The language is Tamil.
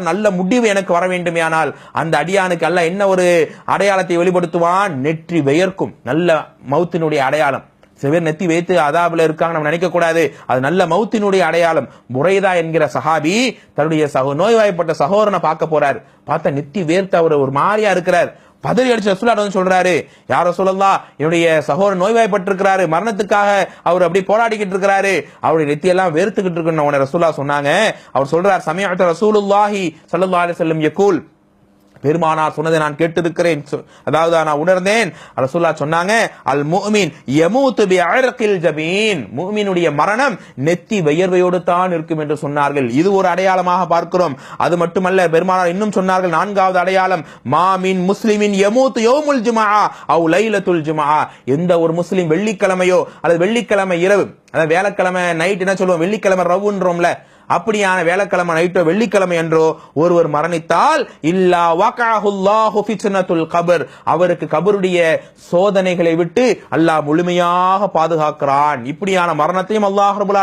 நல்ல முடிவு எனக்கு வர வேண்டுமானால் அந்த அடியானுக்கு அல்லாஹ் என்ன ஒரு அடையாளத்தை வெளிப்படுத்துவான்? நெற்றி வியர்க்கும். நல்ல மௌத்தினுடைய அடையாளம். சில பேர் நெத்தி வைத்து அதாபுல இருக்காங்க நம்ம நினைக்க கூடாது. அது நல்ல மௌத்தினுடைய அடையாளம். புரைதா என்கிற சஹாபி தன்னுடைய நோய்வாய்ப்பட்ட சகோதரனை பார்க்க போறார். பார்த்தா நெத்தி வேர்த்து அவர் ஒரு மாதிரியா இருக்கிறார். பதறி அடிச்ச ரசூலுல்லாஹ் வந்து சொல்றாரு, யா ரசூலல்லாஹ், என்னுடைய சகோதரன் நோய்வாய்ப்பட்டிருக்கிறாரு, மரணத்துக்காக அவர் அப்படி போராடிக்கிட்டு இருக்கிறாரு, அவருடைய நெத்தியெல்லாம் வேர்த்துக்கிட்டு இருக்குன்னு ரசூலுல்லாஹ் சொன்னாங்க. அவர் சொல்றார், சமிஅத்து ரசூலுல்லாஹி ஸல்லல்லாஹு அலைஹி வஸல்லம் யகூல், பெருமானார் சொன்னதை நான் கேட்டிருக்கிறேன், அதாவது நான் உணர்ந்தேன். ரசூலுல்லாஹ் சொன்னாங்க, அல் முஃமின் யமூது பிஅர்கில் ஜபீன், முஃமினுடைய மரணம் நெத்தி வியர்வையோடு தான் இருக்கும் என்று சொன்னார்கள். இது ஒரு அடையாளமாக பார்க்கிறோம். அது மட்டுமல்ல, பெருமானார் இன்னும் சொன்னார்கள், நான்காவது அடையாளம், மா மின் முஸ்லிமின் யமூது யௌமுல் ஜும்ஆ அவ் லைலத்துல் ஜும்ஆ, எந்த ஒரு முஸ்லிம் வெள்ளிக்கிழமையோ அல்லது வெள்ளிக்கிழமை இரவு, அதாவது வேலைக்கிழமை நைட் என்ன சொல்லுவோம், வெள்ளிக்கிழமை ரவுன்றோம்ல, அப்படியான வேலைக்கிழமை நைட்டோ வெள்ளிக்கிழமை என்றோ ஒருவர் மரணித்தால் இல்லா வகஅஹுல்லாஹு ஃபித்னத்துல் கபர், அவருக்கு கபருடைய சோதனைகளை விட்டு அல்லாஹ் முழுமையாக பாதுகாக்கிறான். இப்படியான மரணத்தையும் அல்லாஹ் ரப்பல் ஆலமீன்